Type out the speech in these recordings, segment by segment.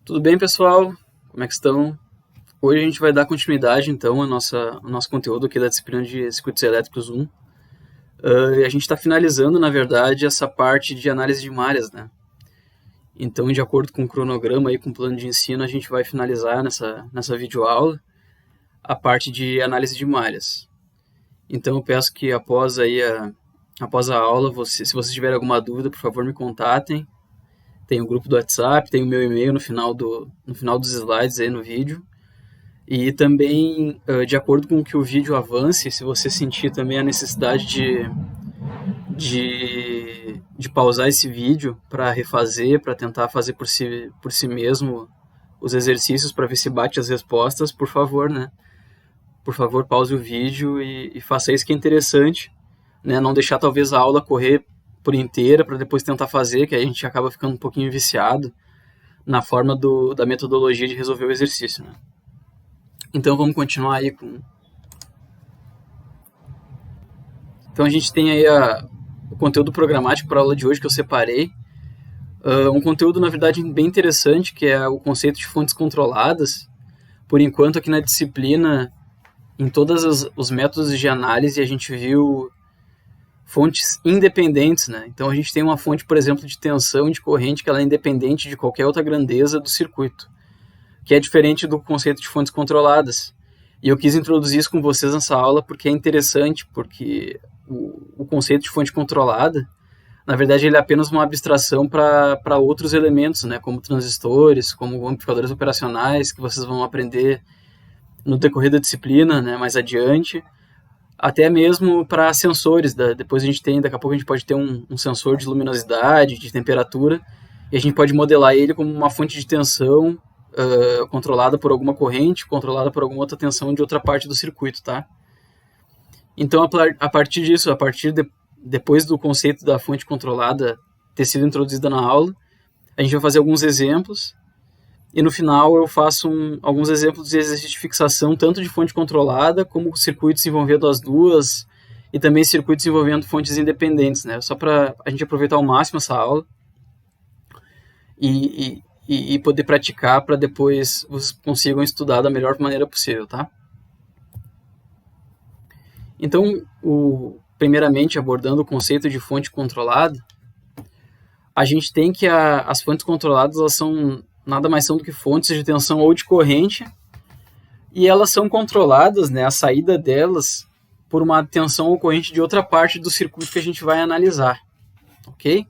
Tudo bem, pessoal? Como é que estão? Hoje a gente vai dar continuidade, então, ao nosso conteúdo aqui da disciplina de Circuitos Elétricos 1. E a gente está finalizando, na verdade, essa parte de análise de malhas, né? Então, de acordo com o cronograma e com o plano de ensino, a gente vai finalizar nessa videoaula a parte de análise de malhas. Então, eu peço que após a aula, se vocês tiverem alguma dúvida, por favor, me contatem. Tem o grupo do WhatsApp, tem o meu e-mail no final dos slides aí no vídeo. E também, de acordo com que o vídeo avance, se você sentir também a necessidade de pausar esse vídeo para refazer, para tentar fazer por si mesmo os exercícios para ver se bate as respostas, por favor, né? Por favor, pause o vídeo e faça isso, que é interessante, né? Não deixar talvez a aula correr por inteira para depois tentar fazer, que aí a gente acaba ficando um pouquinho viciado na forma da metodologia de resolver o exercício, né? Então vamos continuar aí com... Então a gente tem aí o conteúdo programático para a aula de hoje que eu separei. Um conteúdo, na verdade, bem interessante, que é o conceito de fontes controladas. Por enquanto, aqui na disciplina, em todos os métodos de análise, a gente viu fontes independentes, né? Então a gente tem uma fonte, por exemplo, de tensão e de corrente que ela é independente de qualquer outra grandeza do circuito, que é diferente do conceito de fontes controladas. E eu quis introduzir isso com vocês nessa aula porque é interessante, porque o conceito de fonte controlada, na verdade, ele é apenas uma abstração para outros elementos, né, como transistores, como amplificadores operacionais, que vocês vão aprender no decorrer da disciplina, né, mais adiante, até mesmo para sensores. Depois daqui a pouco a gente pode ter um sensor de luminosidade, de temperatura, e a gente pode modelar ele como uma fonte de tensão controlada por alguma corrente, controlada por alguma outra tensão de outra parte do circuito, tá? Então, a partir disso, depois do conceito da fonte controlada ter sido introduzida na aula, a gente vai fazer alguns exemplos, e no final eu faço alguns exemplos de exercício de fixação, tanto de fonte controlada, como circuitos envolvendo as duas, e também circuitos envolvendo fontes independentes, né? Só para a gente aproveitar ao máximo essa aula, e poder praticar para depois vocês consigam estudar da melhor maneira possível, tá? Então, primeiramente, abordando o conceito de fonte controlada, a gente tem que as fontes controladas, elas nada mais são do que fontes de tensão ou de corrente, e elas são controladas, né, a saída delas, por uma tensão ou corrente de outra parte do circuito que a gente vai analisar, ok?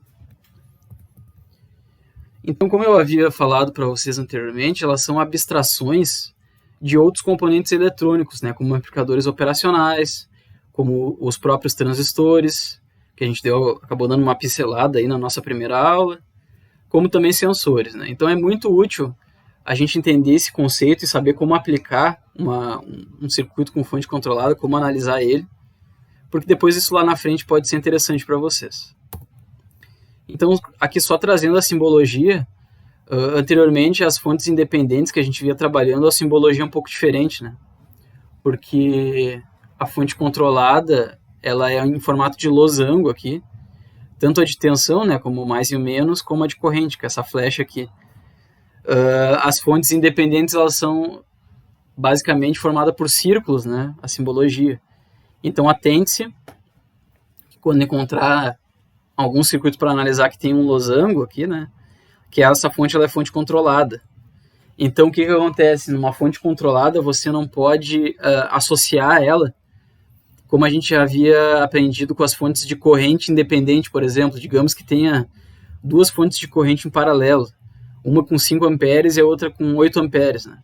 Então, como eu havia falado para vocês anteriormente, elas são abstrações de outros componentes eletrônicos, né, como amplificadores operacionais, como os próprios transistores, que a gente acabou dando uma pincelada aí na nossa primeira aula, como também sensores, né? Então é muito útil a gente entender esse conceito e saber como aplicar um circuito com fonte controlada, como analisar ele, porque depois isso lá na frente pode ser interessante para vocês. Então, aqui só trazendo a simbologia, anteriormente as fontes independentes que a gente via trabalhando, a simbologia é um pouco diferente, né? Porque a fonte controlada, ela é em formato de losango aqui, tanto a de tensão, né, como o mais e o menos, como a de corrente, que é essa flecha aqui. As fontes independentes, elas são basicamente formadas por círculos, né, a simbologia. Então, atente-se, quando encontrar algum circuito para analisar que tem um losango aqui, né, que essa fonte ela é fonte controlada. Então, o que acontece? Numa fonte controlada, você não pode associar ela, como a gente já havia aprendido com as fontes de corrente independente, por exemplo. Digamos que tenha duas fontes de corrente em paralelo, uma com 5 amperes e a outra com 8 amperes, né?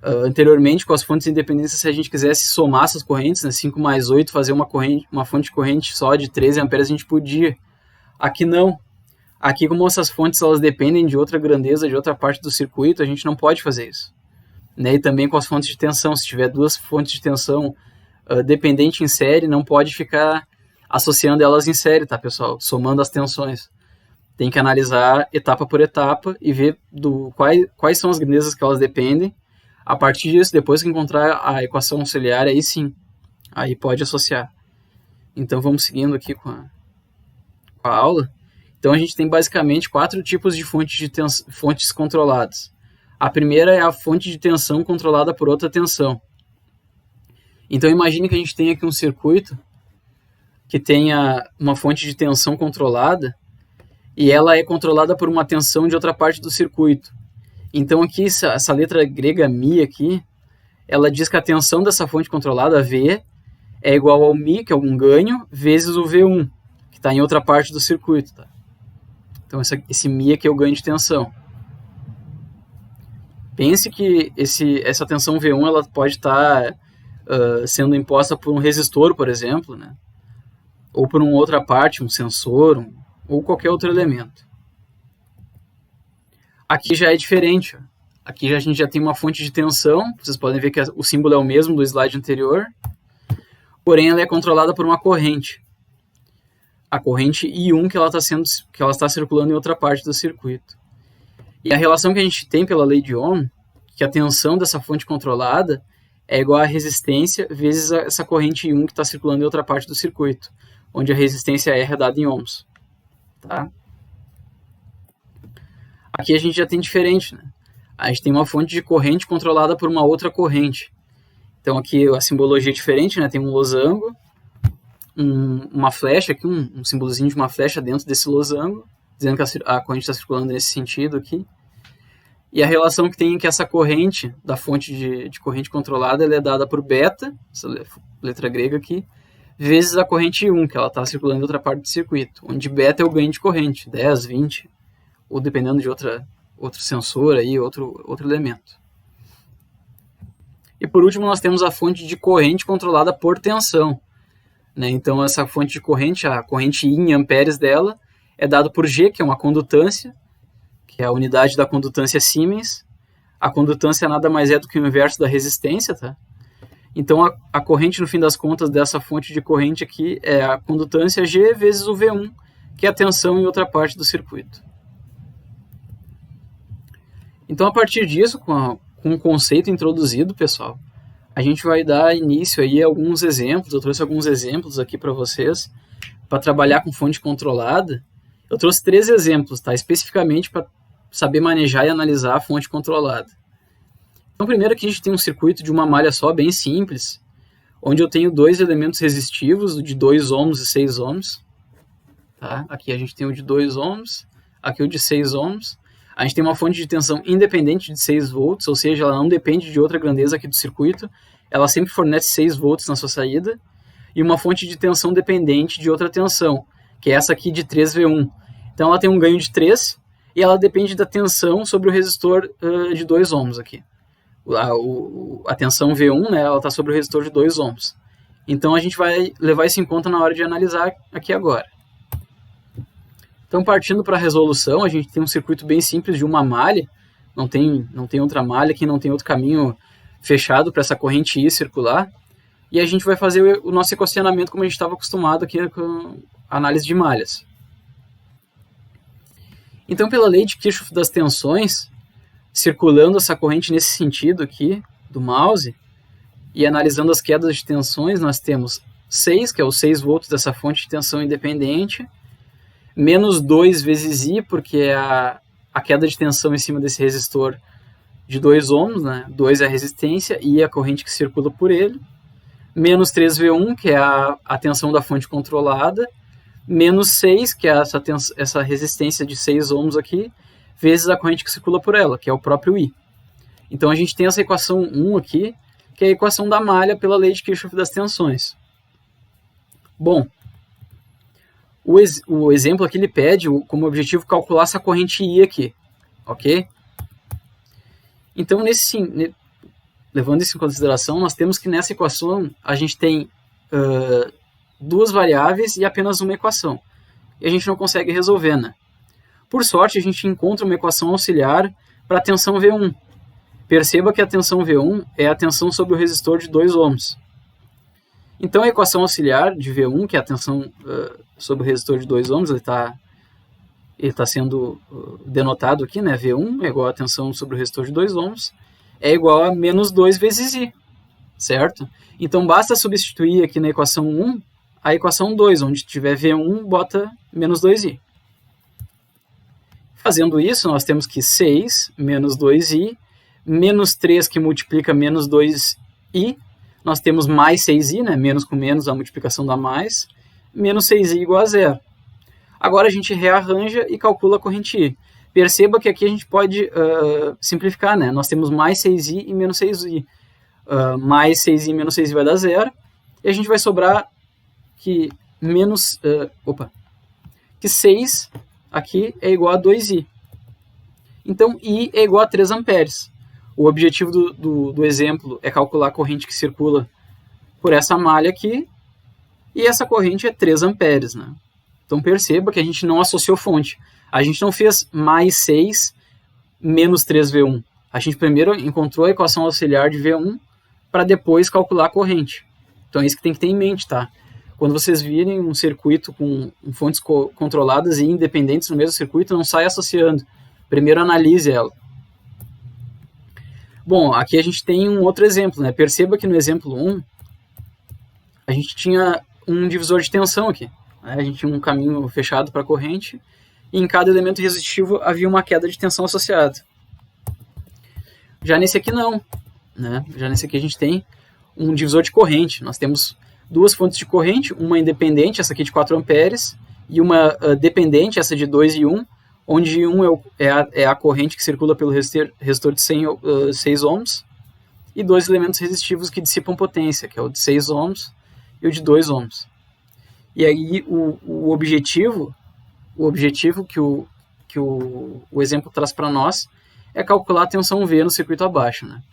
Anteriormente, com as fontes independentes, se a gente quisesse somar essas correntes, né, 5 mais 8, fazer uma fonte de corrente só de 13 amperes, a gente podia. Aqui não. Aqui, como essas fontes elas dependem de outra grandeza, de outra parte do circuito, a gente não pode fazer isso, né? E também com as fontes de tensão, se tiver duas fontes de tensão dependente em série, não pode ficar associando elas em série, tá, pessoal? Somando as tensões. Tem que analisar etapa por etapa e ver quais são as grandezas que elas dependem. A partir disso, depois que encontrar a equação auxiliar, aí sim, aí pode associar. Então, vamos seguindo aqui com a aula. Então, a gente tem basicamente 4 tipos de fontes controladas. A primeira é a fonte de tensão controlada por outra tensão. Então imagine que a gente tem aqui um circuito que tenha uma fonte de tensão controlada e ela é controlada por uma tensão de outra parte do circuito. Então aqui, essa letra grega Mi aqui, ela diz que a tensão dessa fonte controlada, V, é igual ao Mi, que é um ganho, vezes o V1, que está em outra parte do circuito. Tá? Então esse Mi aqui é o ganho de tensão. Pense que essa tensão V1 ela pode estar sendo imposta por um resistor, por exemplo, né? Ou por uma outra parte, um sensor, ou qualquer outro elemento. Aqui já é diferente. Ó. Aqui a gente já tem uma fonte de tensão, vocês podem ver que o símbolo é o mesmo do slide anterior, porém ela é controlada por uma corrente. A corrente I1 que ela está circulando em outra parte do circuito. E a relação que a gente tem pela lei de Ohm, que a tensão dessa fonte controlada é igual à resistência vezes essa corrente I1 que está circulando em outra parte do circuito, onde a resistência R é dada em ohms. Tá? Aqui a gente já tem diferente, né? A gente tem uma fonte de corrente controlada por uma outra corrente. Então aqui a simbologia é diferente, né? Tem um losango, uma flecha aqui, um símbolozinho de uma flecha dentro desse losango, dizendo que a corrente está circulando nesse sentido aqui. E a relação que tem é que essa corrente, da fonte de corrente controlada, ela é dada por beta, essa letra grega aqui, vezes a corrente I1, que ela está circulando em outra parte do circuito, onde beta é o ganho de corrente, 10, 20, ou dependendo de outro sensor, aí, outro elemento. E por último nós temos a fonte de corrente controlada por tensão. Né? Então essa fonte de corrente, a corrente I em amperes dela, é dada por G, que é uma condutância, que é a unidade da condutância Siemens. A condutância nada mais é do que o inverso da resistência, tá? Então a corrente, no fim das contas, dessa fonte de corrente aqui é a condutância G vezes o V1, que é a tensão em outra parte do circuito. Então, a partir disso, com o conceito introduzido, pessoal, a gente vai dar início aí a alguns exemplos. Eu trouxe alguns exemplos aqui para vocês, para trabalhar com fonte controlada. Eu trouxe 3 exemplos, tá? Especificamente para saber manejar e analisar a fonte controlada. Então, primeiro aqui a gente tem um circuito de uma malha só, bem simples, onde eu tenho 2 elementos resistivos, o de 2 ohms e 6 ohms. Tá? Aqui a gente tem o de 2 ohms, aqui o de 6 ohms. A gente tem uma fonte de tensão independente de 6 volts, ou seja, ela não depende de outra grandeza aqui do circuito, ela sempre fornece 6 volts na sua saída, e uma fonte de tensão dependente de outra tensão, que é essa aqui de 3V1. Então ela tem um ganho de 3, e ela depende da tensão sobre o resistor de 2 ohms aqui. A tensão V1, né, ela está sobre o resistor de 2 ohms. Então a gente vai levar isso em conta na hora de analisar aqui agora. Então, partindo para a resolução, a gente tem um circuito bem simples de uma malha, não tem outra malha, aqui não tem outro caminho fechado para essa corrente I circular, e a gente vai fazer o nosso equacionamento como a gente estava acostumado aqui com a análise de malhas. Então, pela lei de Kirchhoff das tensões, circulando essa corrente nesse sentido aqui do mouse, e analisando as quedas de tensões, nós temos 6, que é os 6 volts dessa fonte de tensão independente, menos 2 vezes I, porque é a queda de tensão em cima desse resistor de 2 ohms, né? 2 é a resistência, I é a corrente que circula por ele, menos 3V1, que é a tensão da fonte controlada, menos 6, que é essa resistência de 6 ohms aqui, vezes a corrente que circula por ela, que é o próprio I. Então a gente tem essa equação 1 aqui, que é a equação da malha pela lei de Kirchhoff das tensões. Bom, o exemplo aqui ele pede como objetivo calcular essa corrente I aqui, ok? Então, levando isso em consideração, nós temos que nessa equação a gente tem 2 variáveis e apenas uma equação. E a gente não consegue resolver, né? Por sorte, a gente encontra uma equação auxiliar para a tensão V1. Perceba que a tensão V1 é a tensão sobre o resistor de 2 ohms. Então, a equação auxiliar de V1, que é a tensão sobre o resistor de 2 ohms, ele está sendo denotado aqui, né? V1 é igual a tensão sobre o resistor de 2 ohms, é igual a menos 2 vezes I, certo? Então, basta substituir aqui na equação 1 a equação 2, onde tiver V1, bota menos 2I. Fazendo isso, nós temos que 6 menos 2I menos 3 que multiplica menos 2i, nós temos mais 6i, né? Menos com menos, a multiplicação dá mais, menos 6i igual a zero. Agora a gente rearranja e calcula a corrente i. Perceba que aqui a gente pode simplificar, né? Nós temos mais 6i e menos 6i. Mais 6i e menos 6i vai dar zero. E a gente vai sobrar que que 6 aqui é igual a 2i. Então, I é igual a 3 amperes. O objetivo do exemplo é calcular a corrente que circula por essa malha aqui. E essa corrente é 3 amperes, né? Então, perceba que a gente não associou fonte. A gente não fez mais 6 menos 3V1. A gente primeiro encontrou a equação auxiliar de V1 para depois calcular a corrente. Então, é isso que tem que ter em mente, tá? Quando vocês virem um circuito com fontes controladas e independentes no mesmo circuito, não sai associando. Primeiro analise ela. Bom, aqui a gente tem um outro exemplo, né? Perceba que no exemplo 1, a gente tinha um divisor de tensão aqui. A gente tinha um caminho fechado para a corrente e em cada elemento resistivo havia uma queda de tensão associada. Já nesse aqui não, né? Já nesse aqui a gente tem um divisor de corrente. Nós temos duas fontes de corrente, uma independente, essa aqui de 4 amperes, e uma dependente, essa de 2 e 1, onde 1 é a corrente que circula pelo resistor de 6 ohms, e dois elementos resistivos que dissipam potência, que é o de 6 ohms e o de 2 ohms. E aí o objetivo que o exemplo traz para nós é calcular a tensão V no circuito abaixo, né?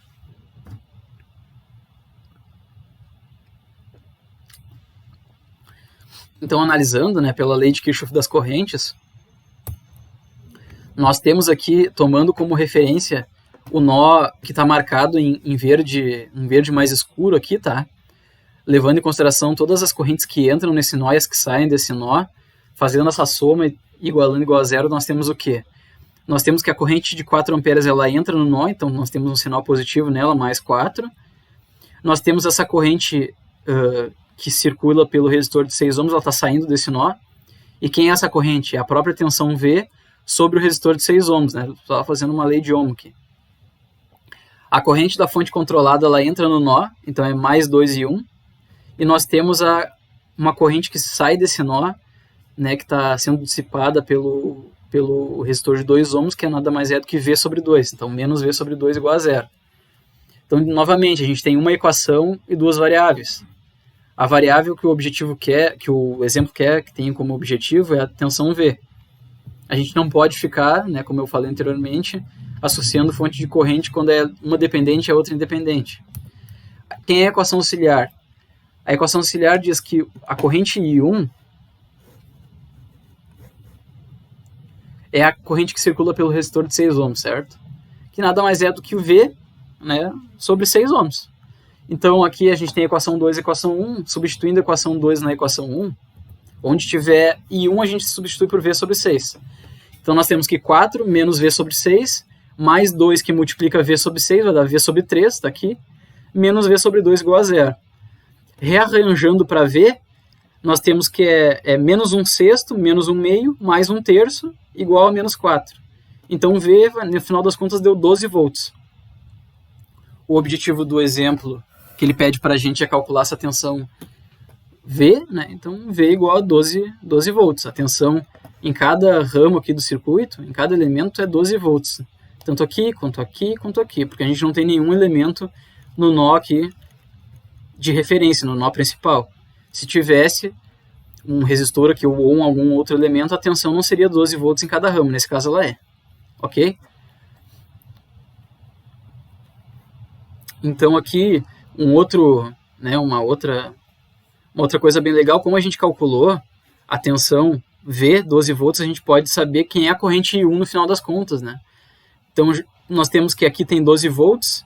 Então, analisando, né, pela lei de Kirchhoff das correntes, nós temos aqui, tomando como referência o nó que está marcado em verde, um verde mais escuro aqui, tá? Levando em consideração todas as correntes que entram nesse nó e as que saem desse nó, fazendo essa soma e igualando igual a zero, nós temos o quê? Nós temos que a corrente de 4 amperes ela entra no nó, então nós temos um sinal positivo nela, mais 4. Nós temos essa corrente que circula pelo resistor de 6 ohms, ela está saindo desse nó. E quem é essa corrente? É a própria tensão V sobre o resistor de 6 ohms, né? Eu estava fazendo uma lei de Ohm aqui. A corrente da fonte controlada ela entra no nó, então é mais 2 e 1. E nós temos uma corrente que sai desse nó, né, que está sendo dissipada pelo resistor de 2 ohms, que é nada mais do que V sobre 2. Então, menos V sobre 2 igual a zero. Então, novamente, a gente tem uma equação e duas variáveis. A variável que o objetivo quer, que o exemplo quer que tenha como objetivo é a tensão V. A gente não pode ficar, né, como eu falei anteriormente, associando fonte de corrente quando é uma dependente e a outra independente. Quem é a equação auxiliar? A equação auxiliar diz que a corrente I1 é a corrente que circula pelo resistor de 6 ohms, certo? Que nada mais é do que o V, né, sobre 6 ohms. Então, aqui a gente tem a equação 2 e a equação 1, substituindo a equação 2 na equação 1, onde tiver I1 a gente substitui por V sobre 6. Então, nós temos que 4 menos V sobre 6, mais 2 que multiplica V sobre 6, vai dar V sobre 3, está aqui, menos V sobre 2 igual a zero. Rearranjando para V, nós temos que é menos 1/6, menos 1/2, mais 1/3, igual a menos 4. Então, V, no final das contas, deu 12 volts. O objetivo do exemplo que ele pede para a gente é calcular essa tensão V, né? Então, V igual a 12 volts. A tensão em cada ramo aqui do circuito, em cada elemento, é 12 volts. Tanto aqui, quanto aqui, quanto aqui, porque a gente não tem nenhum elemento no nó aqui de referência, no nó principal. Se tivesse um resistor aqui ou algum outro elemento, a tensão não seria 12 volts em cada ramo. Nesse caso, ela é. Ok? Então, aqui, uma outra coisa bem legal, como a gente calculou a tensão V, 12 volts, a gente pode saber quem é a corrente I1 no final das contas, né? Então, nós temos que aqui tem 12 volts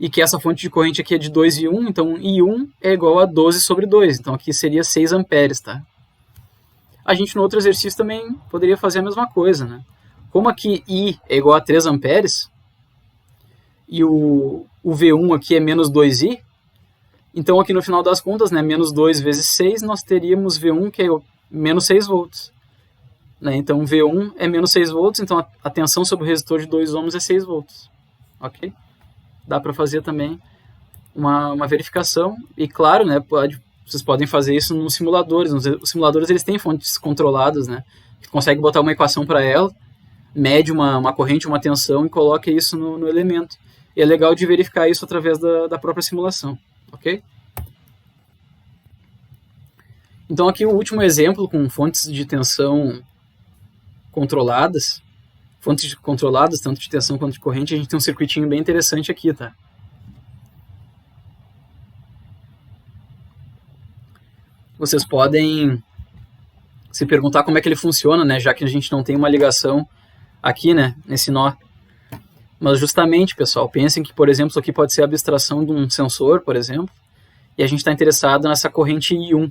e que essa fonte de corrente aqui é de 2 e 1, então I1 é igual a 12 sobre 2, então aqui seria 6 amperes, tá? A gente no outro exercício também poderia fazer a mesma coisa, né? Como aqui I é igual a 3 amperes e o V1 aqui é menos 2i, então aqui no final das contas, né, menos 2 vezes 6, nós teríamos V1 que é menos 6 volts. Né? Então V1 é menos 6 volts, então a tensão sobre o resistor de 2 ohms é 6 volts. Ok? dá para fazer também uma verificação. E claro, né, vocês podem fazer isso nos simuladores. Os simuladores eles têm fontes controladas, né? Você consegue botar uma equação para ela, mede uma corrente, uma tensão e coloca isso no elemento. E é legal de verificar isso através da própria simulação, ok? Então aqui o último exemplo com fontes de tensão controladas, tanto de tensão quanto de corrente, a gente tem um circuitinho bem interessante aqui, tá? Vocês podem se perguntar como é que ele funciona, né? Já que a gente não tem uma ligação aqui, né? Nesse nó. Mas justamente, pessoal, pensem que, por exemplo, isso aqui pode ser a abstração de um sensor, por exemplo, e a gente está interessado nessa corrente I1.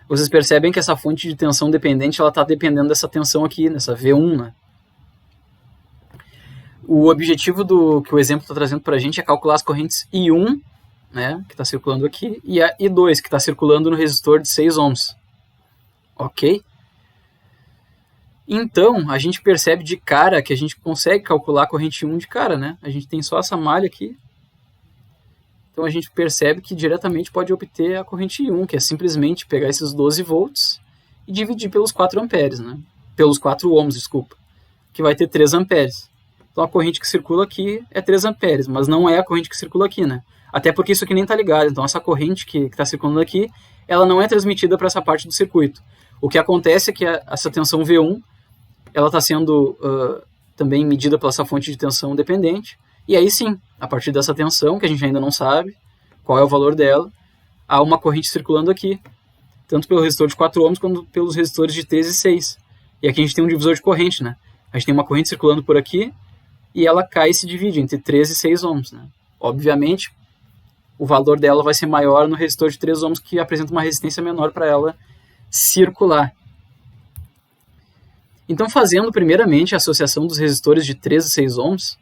Vocês percebem que essa fonte de tensão dependente ela está dependendo dessa tensão aqui, nessa V1, né? O objetivo que o exemplo está trazendo para a gente é calcular as correntes I1, né, que está circulando aqui, e a I2, que está circulando no resistor de 6 ohms. Ok? Então, a gente percebe de cara que a gente consegue calcular a corrente I1 de cara, né? A gente tem só essa malha aqui. Então, a gente percebe que diretamente pode obter a corrente I1, que é simplesmente pegar esses 12 volts e dividir pelos 4 amperes, né? Pelos 4 ohms, desculpa, que vai ter 3 amperes. Então, a corrente que circula aqui é 3 amperes, mas não é a corrente que circula aqui, né? Até porque isso aqui nem está ligado. Então, essa corrente que está circulando aqui, ela não é transmitida para essa parte do circuito. O que acontece é que essa tensão V1, ela está sendo também medida pela essa fonte de tensão dependente. E aí sim, a partir dessa tensão, que a gente ainda não sabe qual é o valor dela, há uma corrente circulando aqui, tanto pelo resistor de 4 ohms quanto pelos resistores de 3 e 6. E aqui a gente tem um divisor de corrente, né? A gente tem uma corrente circulando por aqui, e ela cai e se divide entre 3 e 6 ohms, né? Obviamente, o valor dela vai ser maior no resistor de 3 ohms, que apresenta uma resistência menor para ela circular. Então, fazendo primeiramente a associação dos resistores de 3 e 6 ohms,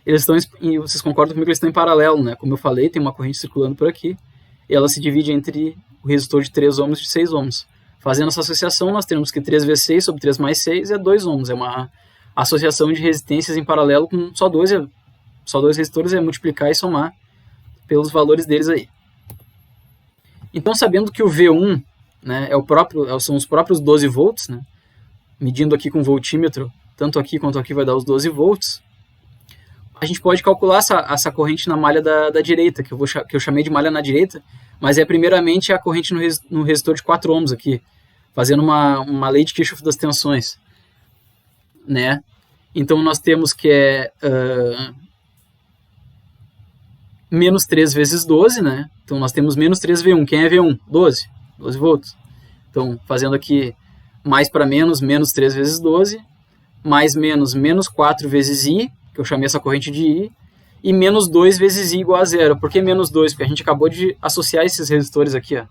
eles estão, e vocês concordam comigo que eles estão em paralelo, né? Como eu falei, tem uma corrente circulando por aqui, e ela se divide entre o resistor de 3 ohms e de 6 ohms. Fazendo essa associação, nós temos que 3 vezes 6 sobre 3 mais 6 é 2 ohms. É uma associação de resistências em paralelo com só dois resistores, é multiplicar e somar pelos valores deles aí. Então, sabendo que o V1, né, são os próprios 12 volts, né, medindo aqui com o voltímetro, tanto aqui quanto aqui vai dar os 12 volts, a gente pode calcular essa corrente na malha da direita, que eu chamei de malha na direita, mas é primeiramente a corrente no resistor de 4 ohms aqui, fazendo uma lei de Kirchhoff das tensões, né? Então nós temos que menos 3 vezes 12, né? Então nós temos menos 3V1. Quem é V1? 12 volts. Então, fazendo aqui mais para menos 3 vezes 12, mais menos 4 vezes I, que eu chamei essa corrente de I, e menos 2 vezes I igual a zero. Por que menos 2? Porque a gente acabou de associar esses resistores aqui, ó.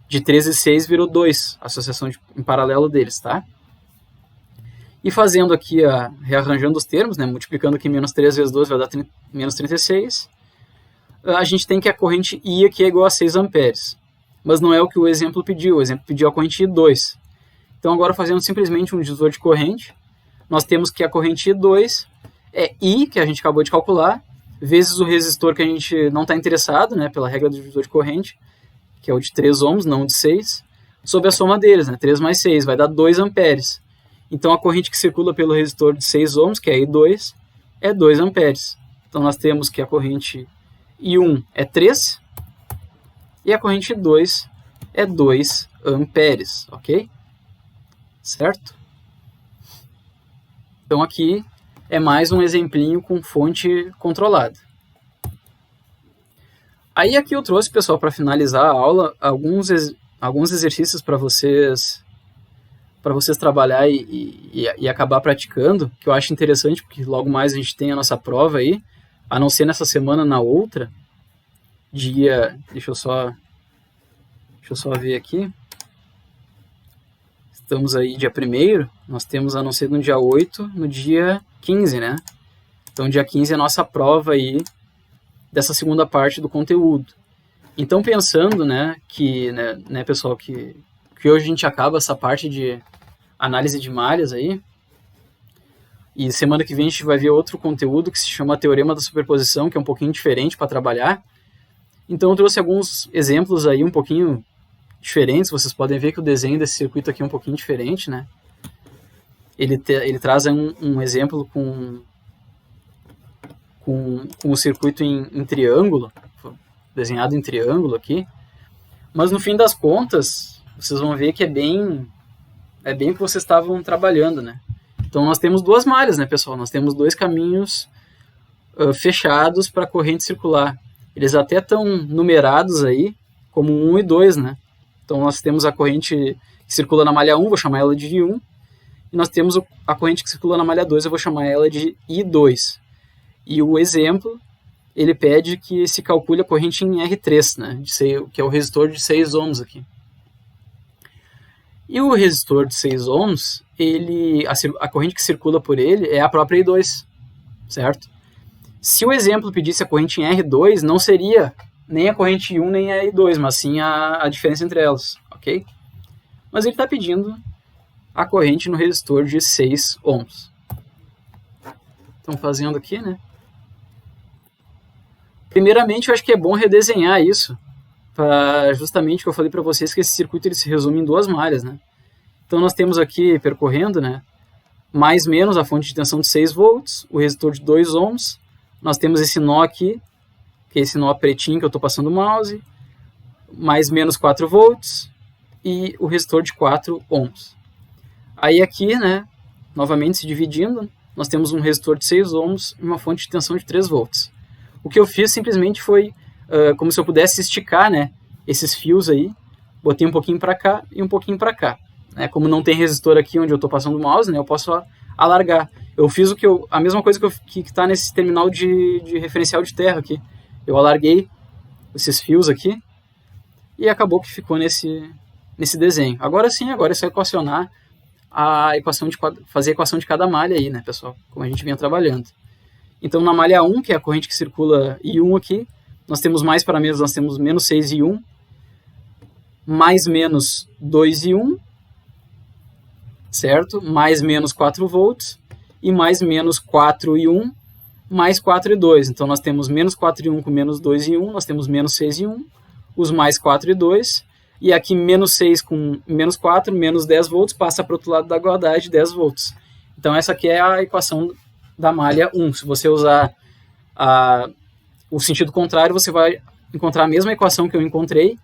De 3 e 6 virou 2, associação em paralelo deles, tá? E fazendo aqui, rearranjando os termos, né, multiplicando aqui menos 3 vezes 12 vai dar menos 36, a gente tem que a corrente I aqui é igual a 6 amperes. Mas não é o que o exemplo pediu, o exemplo pediu a corrente I2. Então agora fazendo simplesmente um divisor de corrente, nós temos que a corrente I2 é I, que a gente acabou de calcular, vezes o resistor que a gente não está interessado, né, pela regra do divisor de corrente, que é o de 3 ohms, não o de 6, sobre a soma deles, né, 3 mais 6, vai dar 2 amperes. Então a corrente que circula pelo resistor de 6 ohms, que é I2, é 2 amperes. Então nós temos que a corrente I1 é 3 e a corrente I2 é 2 amperes, ok? Certo? Então aqui é mais um exemplinho com fonte controlada. Aí aqui eu trouxe, pessoal, para finalizar a aula, alguns exercícios para vocês trabalhar e acabar praticando, que eu acho interessante, porque logo mais a gente tem a nossa prova aí, a não ser nessa semana, na outra, dia... Deixa eu só ver aqui. Estamos aí dia 1º, nós temos a não ser no dia 8, no dia 15, né? Então, dia 15 é a nossa prova aí dessa segunda parte do conteúdo. Então, pensando, né, pessoal, que hoje a gente acaba essa parte de análise de malhas aí, E semana que vem a gente vai ver outro conteúdo que se chama Teorema da Superposição, que é um pouquinho diferente para trabalhar. Então eu trouxe alguns exemplos aí um pouquinho diferentes. Vocês podem ver que o desenho desse circuito aqui é um pouquinho diferente, né? Ele traz um exemplo com o circuito em triângulo, desenhado em triângulo aqui. Mas no fim das contas, vocês vão ver que é bem o que vocês estavam trabalhando, né? Então nós temos duas malhas, né, pessoal? Nós temos dois caminhos fechados para a corrente circular. Eles até estão numerados aí como 1 e 2, né? Então nós temos a corrente que circula na malha 1, vou chamar ela de I1, e nós temos a corrente que circula na malha 2, eu vou chamar ela de I2. E o exemplo, ele pede que se calcule a corrente em R3, né? Que é o resistor de 6 ohms aqui. E o resistor de 6 ohms, a corrente que circula por ele é a própria I2, certo? Se o exemplo pedisse a corrente em R2, não seria nem a corrente I1 nem a I2, mas sim a diferença entre elas, ok? Mas ele está pedindo a corrente no resistor de 6 ohms. Então, fazendo aqui, né? Primeiramente, eu acho que é bom redesenhar isso, para justamente o que eu falei para vocês, que esse circuito ele se resume em duas malhas, né? Então, nós temos aqui, percorrendo, né? Mais menos a fonte de tensão de 6 volts, o resistor de 2 ohms, nós temos esse nó aqui, que é esse nó pretinho que eu estou passando o mouse, mais menos 4 volts, e o resistor de 4 ohms. Aí aqui, né, novamente se dividindo, nós temos um resistor de 6 ohms e uma fonte de tensão de 3 volts. O que eu fiz simplesmente foi como se eu pudesse esticar, né, esses fios aí, botei um pouquinho para cá e um pouquinho para cá. Como não tem resistor aqui onde eu estou passando o mouse, né, eu posso alargar. Eu fiz a mesma coisa que está nesse terminal de referencial de terra aqui. Eu alarguei esses fios aqui e acabou que ficou nesse desenho. Agora sim, agora é só equacionar fazer a equação de cada malha aí, né, pessoal? Como a gente vinha trabalhando. Então, na malha 1, que é a corrente que circula I1 aqui, nós temos mais para menos, nós temos menos 6 I1, mais menos 2 I1, certo? Mais menos 4 volts, e mais menos 4 I1, mais 4 I2. Então, nós temos menos 4 I1 com menos 2 I1, nós temos menos 6 I1, os mais 4 I2, e aqui menos 6 com menos 4, menos 10 volts, passa para o outro lado da igualdade, 10 volts. Então, essa aqui é a equação da malha 1. Se você usar o sentido contrário, você vai encontrar a mesma equação que eu encontrei,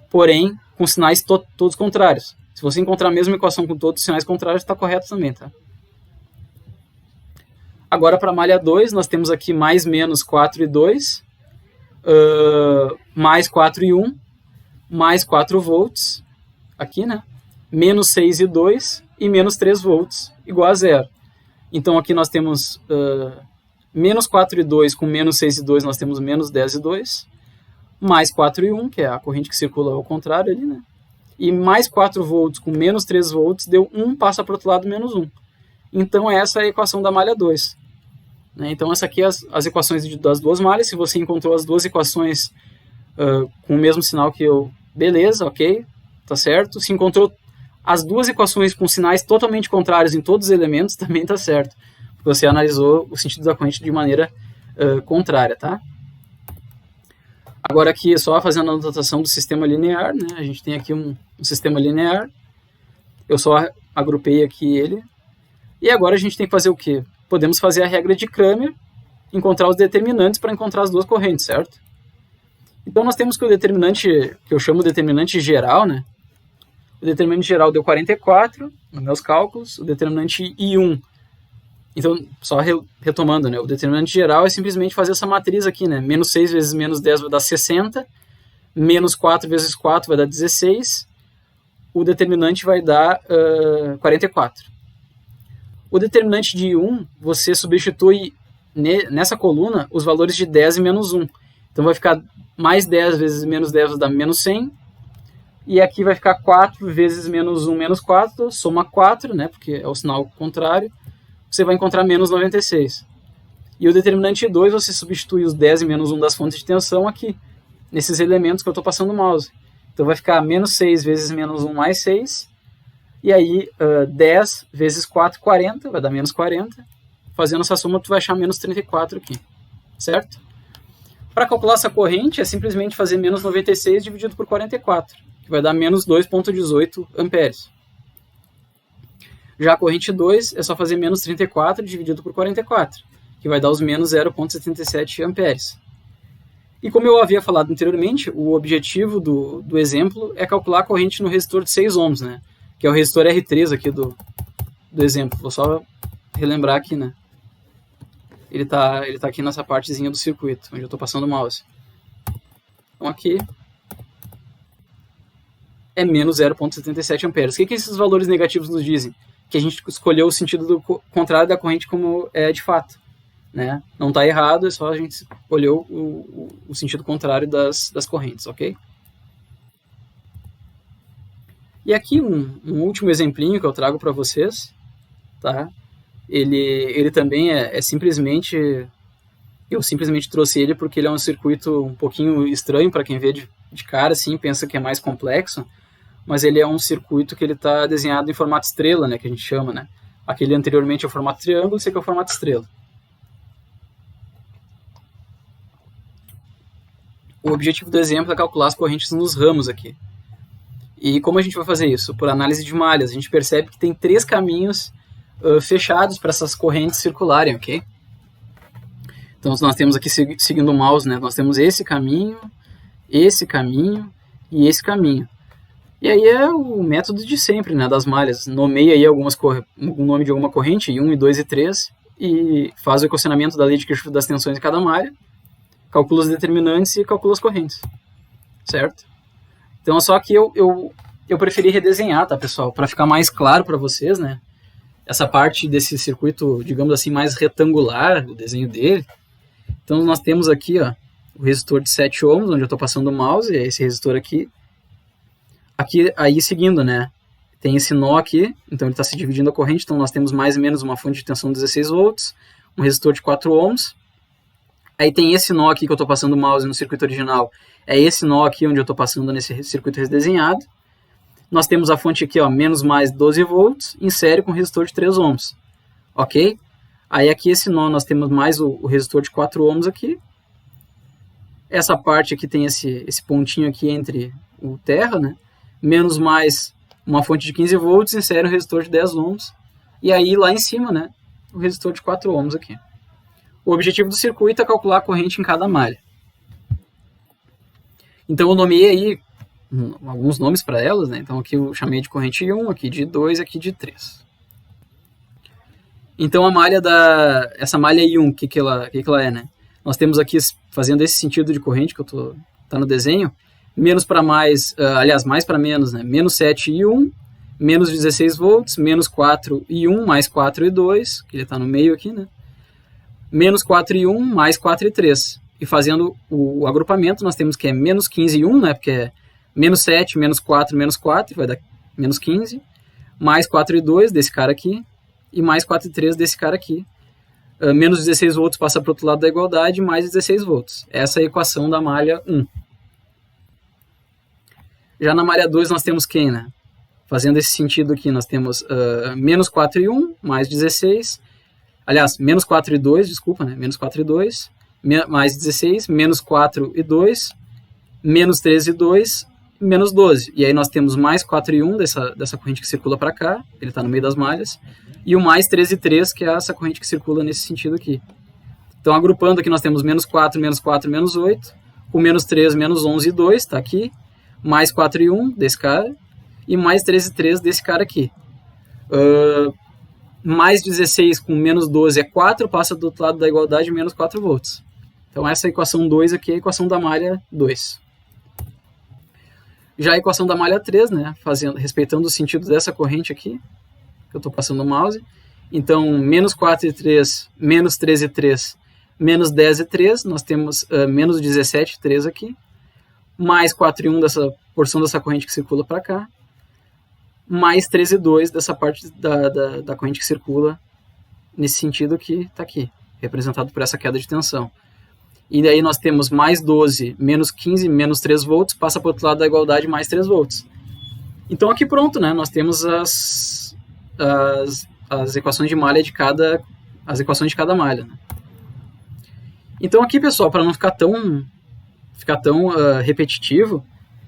porém com sinais todos contrários. Se você encontrar a mesma equação com todos os sinais contrários, está correto também, tá? Agora, para a malha 2, nós temos aqui mais menos 4 e 2, mais 4 e 1, mais 4 volts, aqui, né? Menos 6 e 2 e menos 3 volts, igual a zero. Então, aqui nós temos menos 4 e 2 com menos 6 e 2, nós temos menos 10 e 2, mais 4 e 1, que é a corrente que circula ao contrário ali, né? E mais 4 volts com menos 3 volts, deu 1, passa para o outro lado, menos 1. Então, essa é a equação da malha 2. Então, essa aqui é as equações das duas malhas. Se você encontrou as duas equações com o mesmo sinal que eu, beleza, ok, tá certo. Se encontrou as duas equações com sinais totalmente contrários em todos os elementos, também tá certo. Porque você analisou o sentido da corrente de maneira contrária, tá? Agora aqui, só fazendo a anotação do sistema linear, né? A gente tem aqui um sistema linear. Eu só agrupei aqui ele. E agora a gente tem que fazer o quê? Podemos fazer a regra de Cramer, encontrar os determinantes para encontrar as duas correntes, certo? Então nós temos que o determinante, que eu chamo de determinante geral, né? O determinante geral deu 44 nos meus cálculos, o determinante I1. Então, só retomando, né? O determinante geral é simplesmente fazer essa matriz aqui, né? Menos 6 vezes menos 10 vai dar 60, menos 4 vezes 4 vai dar 16, o determinante vai dar 44. O determinante de I1, você substitui nessa coluna os valores de 10 e menos 1. Então vai ficar mais 10 vezes menos 10 vai dar menos 100. E aqui vai ficar 4 vezes menos 1 menos 4, soma 4, né, porque é o sinal contrário. Você vai encontrar menos 96. E o determinante 2, você substitui os 10 e menos 1 das fontes de tensão aqui, nesses elementos que eu estou passando o mouse. Então vai ficar menos 6 vezes menos 1 mais 6. E aí 10 vezes 4, 40, vai dar menos 40. fazendo essa soma, tu vai achar menos 34 aqui, certo? Para calcular essa corrente, é simplesmente fazer menos 96 dividido por 44, que vai dar menos 2,18 amperes. Já a corrente 2 é só fazer menos 34 dividido por 44, que vai dar os menos 0,77 amperes. E como eu havia falado anteriormente, o objetivo do exemplo é calcular a corrente no resistor de 6 ohms, né? Que é o resistor R3 aqui do exemplo. Vou só relembrar aqui, né? Ele tá aqui nessa partezinha do circuito, onde eu estou passando o mouse. Então aqui é menos 0,77 amperes. O que esses valores negativos nos dizem? Que a gente escolheu o sentido contrário da corrente como é de fato. Né? Não está errado, é só a gente escolheu o sentido contrário das correntes, ok? E aqui um último exemplinho que eu trago para vocês, tá? Ele também é simplesmente... Eu simplesmente trouxe ele porque ele é um circuito um pouquinho estranho para quem vê de cara, assim, pensa que é mais complexo, mas ele é um circuito que ele está desenhado em formato estrela, né, que a gente chama, né? Aquele anteriormente é o formato triângulo, esse aqui é o formato estrela. O objetivo do exemplo é calcular as correntes nos ramos aqui. E como a gente vai fazer isso? Por análise de malhas. A gente percebe que tem 3 caminhos fechados para essas correntes circularem, ok? Então, nós temos aqui, seguindo o mouse, né? Nós temos esse caminho e esse caminho. E aí é o método de sempre, né? Das malhas. Nomeia aí algum nome de alguma corrente, 1, 2 e 3, e faz o equacionamento da lei de Kirchhoff das tensões de cada malha, calcula os determinantes e calcula as correntes, certo? Então, só que eu preferi redesenhar, tá, pessoal? Para ficar mais claro para vocês, né? Essa parte desse circuito, digamos assim, mais retangular, o desenho dele. Então, nós temos aqui, ó, o resistor de 7 ohms, onde eu estou passando o mouse, é esse resistor aqui. Aqui, aí seguindo, né? Tem esse nó aqui, então ele está se dividindo a corrente, então nós temos mais ou menos uma fonte de tensão de 16 volts, um resistor de 4 ohms. Aí tem esse nó aqui que eu estou passando o mouse no circuito original. É esse nó aqui onde eu estou passando nesse circuito redesenhado. Nós temos a fonte aqui, ó, menos mais 12 volts, em série com o resistor de 3 ohms. Ok? Aí aqui esse nó nós temos mais o resistor de 4 ohms aqui. Essa parte aqui tem esse pontinho aqui entre o terra, né? Menos mais uma fonte de 15 volts, em série um resistor de 10 ohms. E aí lá em cima, né? O resistor de 4 ohms aqui. O objetivo do circuito é calcular a corrente em cada malha. Então eu nomeei aí alguns nomes para elas, né? Então aqui eu chamei de corrente 1, aqui de 2, aqui de 3. Então essa malha I1, o que ela é, né? Nós temos aqui, fazendo esse sentido de corrente que tá no desenho, menos para mais, aliás, mais para menos, né? Menos 7 I1, menos 16 volts, menos 4 I1, mais 4 I2, que ele está no meio aqui, né? Menos 4 e 1, mais 4 e 3. E fazendo o agrupamento, nós temos que é menos 15 e 1, né? Porque é menos 7, menos 4, vai dar menos 15. Mais 4 e 2 desse cara aqui. E mais 4 e 3 desse cara aqui. Menos 16 volts passa para o outro lado da igualdade, mais 16 volts. Essa é a equação da malha 1. Já na malha 2 nós temos quem, né? Fazendo esse sentido aqui, nós temos menos 4 e 1, mais 16. Aliás, menos 4 e 2, desculpa, né? Menos 4 e 2, mais 16, menos 4 e 2, menos 13 e 2, menos 12. E aí nós temos mais 4 e 1 dessa corrente que circula para cá, ele está no meio das malhas, e o mais 13 e 3, que é essa corrente que circula nesse sentido aqui. Então, agrupando aqui, nós temos menos 4, menos 8, o menos 3, menos 11 e 2, está aqui, mais 4 e 1 desse cara, e mais 13 e 3 desse cara aqui. Mais 16 com menos 12 é 4, passa do outro lado da igualdade, menos 4 volts. Então essa equação 2 aqui é a equação da malha 2. Já a equação da malha 3, né, respeitando o sentido dessa corrente aqui, que eu estou passando o mouse. Então, menos 4 e 3, menos 13 e 3, menos 10 e 3, nós temos menos 17 e 3 aqui, mais 4 e 1 dessa porção dessa corrente que circula para cá, mais 13 e 2 dessa parte da corrente que circula nesse sentido que está aqui, representado por essa queda de tensão. E daí nós temos mais 12, menos 15, menos 3 volts, passa para o outro lado da igualdade, mais 3 volts. Então aqui pronto, né? Nós temos as equações de malha de cada as equações de cada malha, né? Então aqui, pessoal, para não ficar tão repetitivo,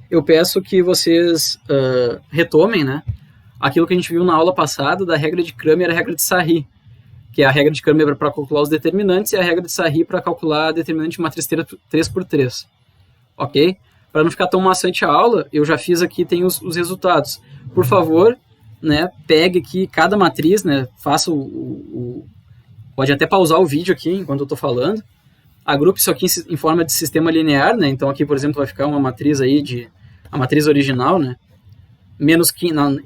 eu peço que vocês retomem, né, aquilo que a gente viu na aula passada da regra de Cramer e a regra de Sarri, que é a regra de Cramer para calcular os determinantes e a regra de Sarri para calcular a determinante de matriz 3x3, ok? Para não ficar tão maçante a aula, eu já fiz aqui, tem os resultados. Por favor, né, pegue aqui cada matriz, né, faça pode até pausar o vídeo aqui enquanto eu estou falando. Agrupe isso aqui em forma de sistema linear, né? Então aqui, por exemplo, vai ficar uma matriz aí a matriz original, né?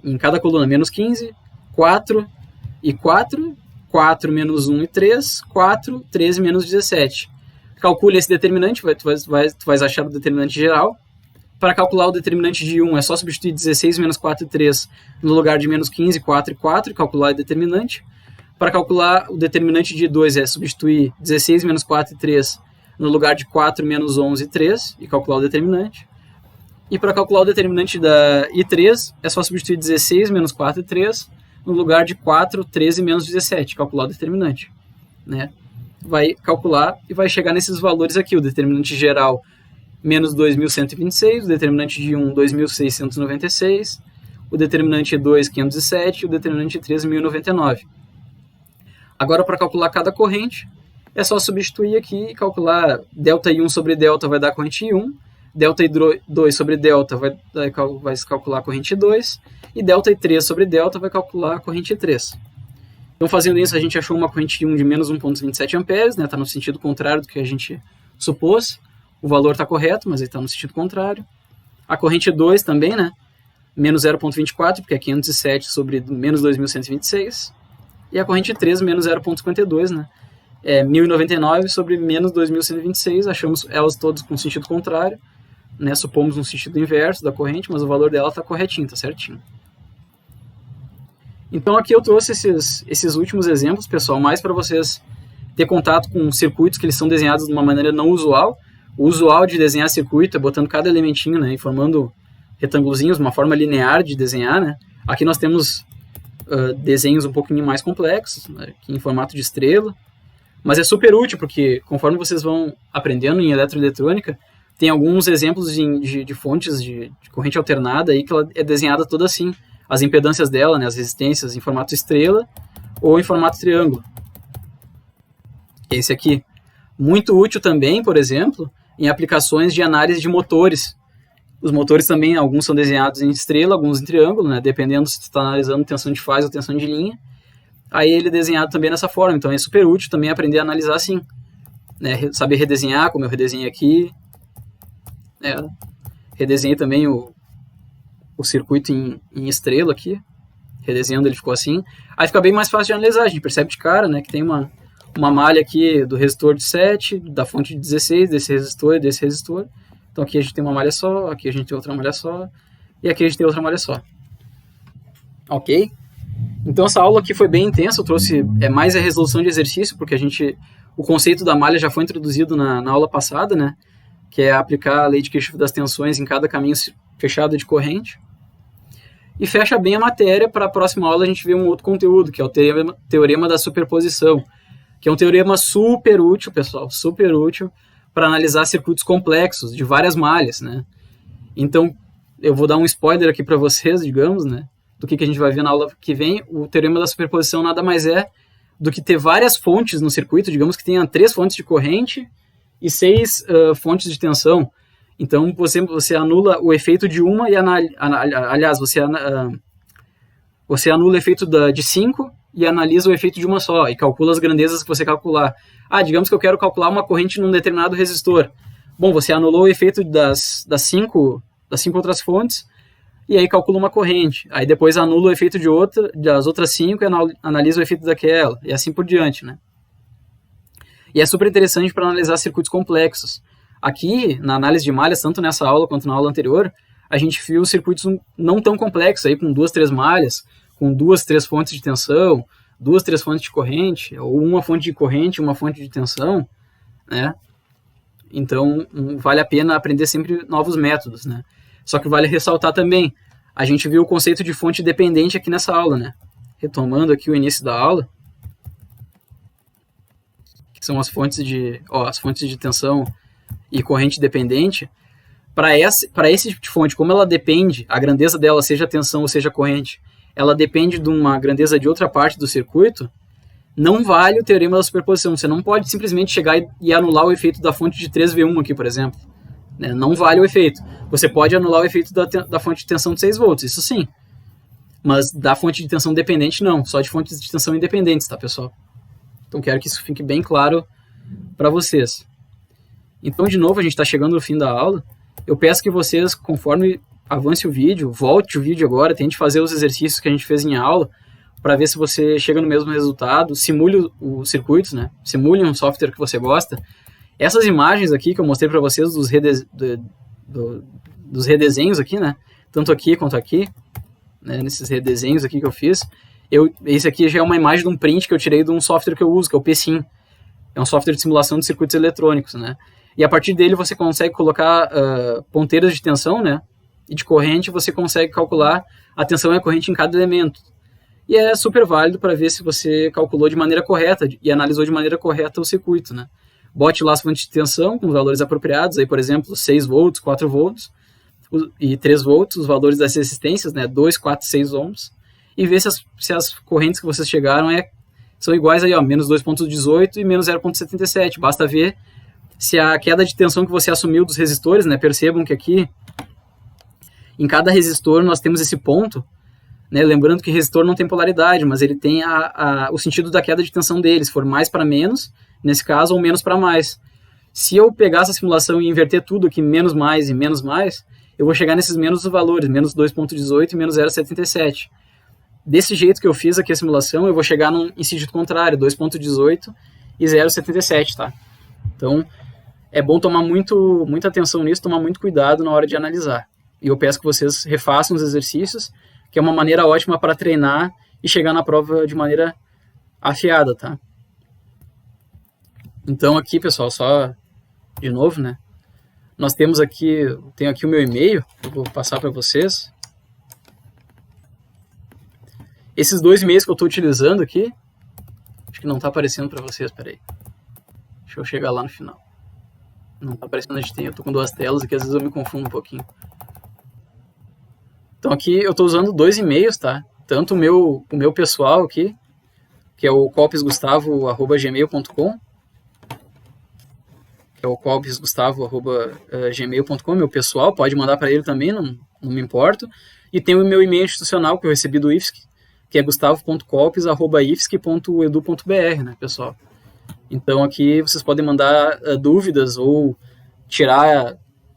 Em cada coluna, menos 15, 4 e 4, 4 menos 1 e 3, 4, 13 menos 17. Calcule esse determinante, tu vais achar o determinante geral. Para calcular o determinante de 1, é só substituir 16 menos 4 e 3 no lugar de menos 15, 4 e 4 e calcular o determinante. Para calcular o determinante de 2 é substituir 16 menos 4 e 3 no lugar de 4 menos 11 e 3 e calcular o determinante. E para calcular o determinante da I3 é só substituir 16 menos 4 e 3 no lugar de 4, 13 menos 17, calcular o determinante, né? Vai calcular e vai chegar nesses valores aqui, o determinante geral menos 2.126, o determinante de 1, 2.696, o determinante de 2, 507 e o determinante de 3, 1.099. Agora, para calcular cada corrente, é só substituir aqui e calcular delta I1 sobre delta vai dar a corrente I1, delta I2 sobre delta vai calcular a corrente I2, e delta I3 sobre delta vai calcular a corrente I3. Então, fazendo isso, a gente achou uma corrente I1 de menos 1,27 amperes, né? Está no sentido contrário do que a gente supôs. O valor está correto, mas ele está no sentido contrário. A corrente I2 também, né? Menos 0,24, porque é 507 sobre menos 2.126. E a corrente 3, menos 0,52, né? É 1.099 sobre menos 2.126. Achamos elas todas com sentido contrário, né? Supomos um sentido inverso da corrente, mas o valor dela está corretinho, está certinho. Então aqui eu trouxe esses últimos exemplos, pessoal, mais para vocês ter contato com circuitos que eles são desenhados de uma maneira não usual. O usual de desenhar circuito é botando cada elementinho, né? E formando retângulozinhos, uma forma linear de desenhar, né? Aqui nós temos desenhos um pouquinho mais complexos, né, aqui em formato de estrela, mas é super útil porque conforme vocês vão aprendendo em eletroeletrônica, tem alguns exemplos de fontes de corrente alternada aí que ela é desenhada toda assim, as impedâncias dela, né, as resistências em formato estrela ou em formato triângulo. Esse aqui, muito útil também, por exemplo, em aplicações de análise de motores. Os motores também, alguns são desenhados em estrela, alguns em triângulo, né? Dependendo se tu está analisando tensão de fase ou tensão de linha. Aí ele é desenhado também dessa forma, então é super útil também aprender a analisar assim, né? Saber redesenhar, como eu redesenhei aqui. Redesenhei também o circuito em estrela aqui, redesenhando ele ficou assim. Aí fica bem mais fácil de analisar, a gente percebe de cara, né? Que tem uma malha aqui do resistor de 7, da fonte de 16, desse resistor e desse resistor. Então aqui a gente tem uma malha só, aqui a gente tem outra malha só, e aqui a gente tem outra malha só. Ok? Então essa aula aqui foi bem intensa, eu trouxe mais a resolução de exercício, porque o conceito da malha já foi introduzido na aula passada, né? Que é aplicar a lei de Kirchhoff das tensões em cada caminho fechado de corrente. E fecha bem a matéria. Para a próxima aula a gente vê um outro conteúdo, que é o teorema da superposição, que é um teorema super útil, pessoal, super útil, para analisar circuitos complexos de várias malhas, né? Então, eu vou dar um spoiler aqui para vocês, digamos, né? Do que a gente vai ver na aula que vem. O teorema da superposição nada mais é do que ter várias fontes no circuito, digamos que tenha 3 fontes de corrente e 6 fontes de tensão. Então, você anula o efeito de uma e aliás, você anula o efeito de 5 e analisa o efeito de uma só, e calcula as grandezas que você calcular. Digamos que eu quero calcular uma corrente num determinado resistor. Bom, você anulou o efeito das 5 outras fontes, e aí calcula uma corrente. Aí depois anula o efeito das outras 5 e analisa o efeito daquela, e assim por diante, né? E é super interessante para analisar circuitos complexos. Aqui, na análise de malhas, tanto nessa aula quanto na aula anterior, a gente viu circuitos não tão complexos, aí, com 2, 3 malhas, com 2, 3 fontes de tensão, 2, 3 fontes de corrente, ou uma fonte de corrente e uma fonte de tensão, né? Então, vale a pena aprender sempre novos métodos, né? Só que vale ressaltar também, a gente viu o conceito de fonte dependente aqui nessa aula, né? Retomando aqui o início da aula. são as fontes de tensão e corrente dependente. Para esse tipo de fonte, como ela depende, a grandeza dela, seja tensão ou seja corrente, ela depende de uma grandeza de outra parte do circuito, não vale o teorema da superposição. Você não pode simplesmente chegar e anular o efeito da fonte de 3V1 aqui, por exemplo. Né? Não vale o efeito. Você pode anular o efeito da fonte de tensão de 6 volts, isso sim. Mas da fonte de tensão dependente, não. Só de fontes de tensão independentes, tá, pessoal? Então, quero que isso fique bem claro para vocês. Então, de novo, a gente está chegando no fim da aula. Eu peço que vocês, conforme avance o vídeo, volte o vídeo agora, tente fazer os exercícios que a gente fez em aula, para ver se você chega no mesmo resultado, simule os circuitos, né? Simule um software que você gosta. Essas imagens aqui que eu mostrei para vocês dos redesenhos aqui, né? Tanto aqui quanto aqui, né? Nesses redesenhos aqui que eu fiz, esse aqui já é uma imagem de um print que eu tirei de um software que eu uso, que é o PSIM. É um software de simulação de circuitos eletrônicos, né? E a partir dele você consegue colocar ponteiras de tensão, né? E de corrente você consegue calcular a tensão e a corrente em cada elemento. E é super válido para ver se você calculou de maneira correta e analisou de maneira correta o circuito, né? Bote lá as fontes de tensão com os valores apropriados, aí, por exemplo, 6 volts, 4 volts e 3 volts, os valores das resistências, né? 2, 4, 6 ohms, e ver se as correntes que vocês chegaram são iguais aí, ó, menos 2.18 e menos 0.77. Basta ver se a queda de tensão que você assumiu dos resistores, né? Percebam que aqui, em cada resistor, nós temos esse ponto, né? Lembrando que resistor não tem polaridade, mas ele tem o sentido da queda de tensão dele, se for mais para menos, nesse caso, ou menos para mais. Se eu pegar essa simulação e inverter tudo aqui, menos mais e menos mais, eu vou chegar nesses menos valores, menos 2.18 e menos 0.77. Desse jeito que eu fiz aqui a simulação, eu vou chegar em sentido contrário, 2.18 e 0.77, tá? Então, é bom tomar muita atenção nisso, tomar muito cuidado na hora de analisar. E eu peço que vocês refaçam os exercícios, que é uma maneira ótima para treinar e chegar na prova de maneira afiada, tá? Então aqui, pessoal, só de novo, né? Nós tenho aqui o meu e-mail, eu vou passar para vocês. Esses 2 e-mails que eu estou utilizando aqui, acho que não está aparecendo para vocês, peraí. Deixa eu chegar lá no final. Não está aparecendo onde tem, eu estou com 2 telas aqui, às vezes eu me confundo um pouquinho. Então aqui eu estou usando 2 e-mails, tá? Tanto o meu pessoal aqui, que é o copesgustavo@gmail.com, que é o copesgustavo@gmail.com, meu pessoal, pode mandar para ele também, não me importo. E tem o meu e-mail institucional que eu recebi do IFSC, que é gustavo.copes@ifsc.edu.br, né, pessoal? Então aqui vocês podem mandar dúvidas ou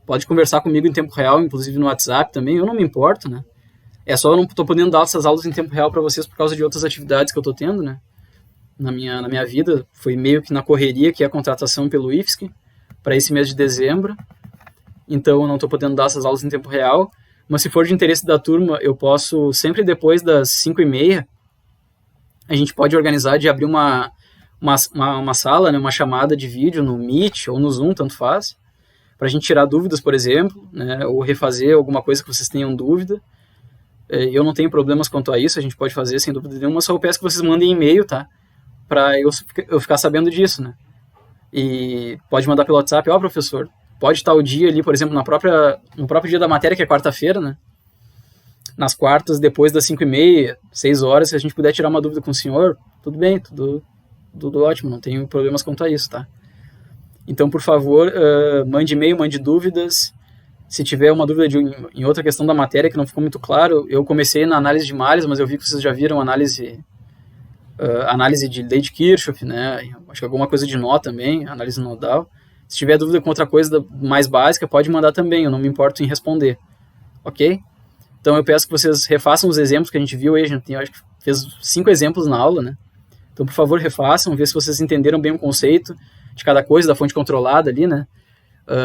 pode conversar comigo em tempo real, inclusive no WhatsApp também, eu não me importo, né? É só eu não estou podendo dar essas aulas em tempo real para vocês por causa de outras atividades que eu estou tendo, né? Na minha vida, foi meio que na correria, que é a contratação pelo IFSC, para esse mês de dezembro. Então eu não estou podendo dar essas aulas em tempo real, mas se for de interesse da turma, eu posso, sempre depois das 5h30, a gente pode organizar de abrir uma sala, né, uma chamada de vídeo no Meet ou no Zoom, tanto faz, para a gente tirar dúvidas, por exemplo, né, ou refazer alguma coisa que vocês tenham dúvida. Eu não tenho problemas quanto a isso, a gente pode fazer sem dúvida nenhuma, só eu peço que vocês mandem e-mail, tá? Para eu ficar sabendo disso, né? E pode mandar pelo WhatsApp, professor, pode estar o dia ali, por exemplo, no próprio dia da matéria, que é quarta-feira, né? Nas quartas, depois das 5h30, 6h, se a gente puder tirar uma dúvida com o senhor, tudo bem, tudo ótimo, não tenho problemas quanto a isso, tá? Então, por favor, mande e-mail, mande dúvidas. Se tiver uma dúvida em outra questão da matéria que não ficou muito claro, eu comecei na análise de malhas, mas eu vi que vocês já viram análise de lei de Kirchhoff, né? Acho que alguma coisa de nó também, análise nodal. Se tiver dúvida com outra coisa mais básica, pode mandar também, eu não me importo em responder, ok? Então eu peço que vocês refaçam os exemplos que a gente viu aí, acho que fez 5 exemplos na aula, né? Então, por favor, refaçam, ver se vocês entenderam bem o conceito de cada coisa, da fonte controlada ali, né?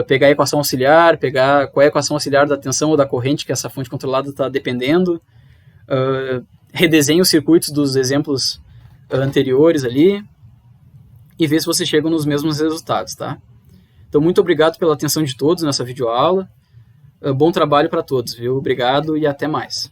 Pegar a equação auxiliar, pegar qual é a equação auxiliar da tensão ou da corrente que essa fonte controlada está dependendo, redesenhe os circuitos dos exemplos anteriores ali e ver se vocês chegam nos mesmos resultados, tá? Então, muito obrigado pela atenção de todos nessa videoaula. Bom trabalho para todos, viu? Obrigado e até mais.